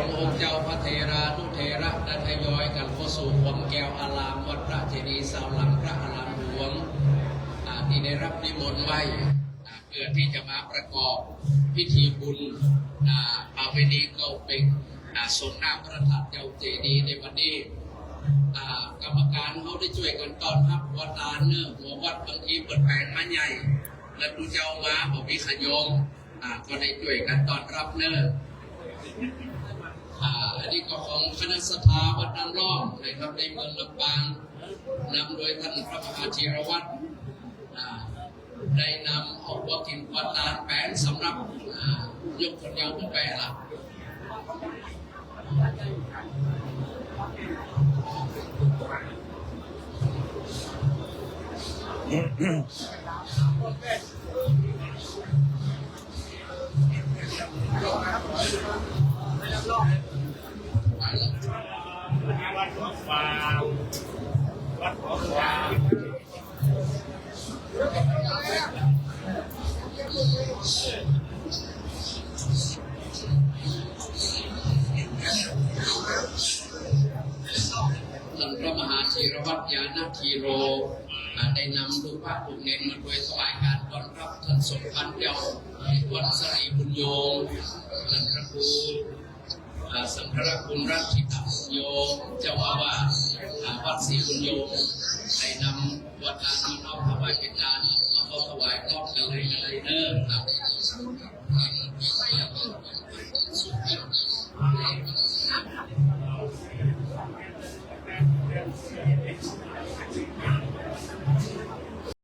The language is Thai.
งฆ์องค์เจ้าพระเทรานุเทระได้ทยอยกันเข้าสู่ความแก้วอารามวัดพระเจดีย์สาวหลังพระอารามหลวงที่ได้รับนิมนต์ไว้เพื่อที่จะมาประกอบพิธีบุญประเพณีเก่าเป็นทรงหน้าพระธาตุเจ้าเจดีย์ในวันนี้กรรมการเขาได้ช่วยกันต้อนรับวัดลานเนอะหัววัดบางทีเปิดแผงมาใหญ่และดูเจ้ามาบอกมีขยมก็ได้ช่วยกันต้อนรับเนอะอันนี้ก็ของคณะสถาวัดนางร่องนะครับในเมืองลำปางนำโดยท่านพระมหาธีรวัตรได้นำออกวักินวัดลานแปนสำหรับยกคนเดียวขึ้นไปละวัดของฟาวัดของฟาท่านพระมหาธีรวัตรญาณธีโรได้นำลูกพระภูมิเนรมาโดยถวายการต้อนรับท่านสมพันธ์เจ้าวัดสรีบุญโยท่านพระครูสังฆราชคุณรัตถิตบุญโยเจ้าอาวาสวัดศรีบุญโยได้นำวัดลานมาน้อมถวายเป็นลานมาเข้าถวายพร้อมกันเลยเด้อครับ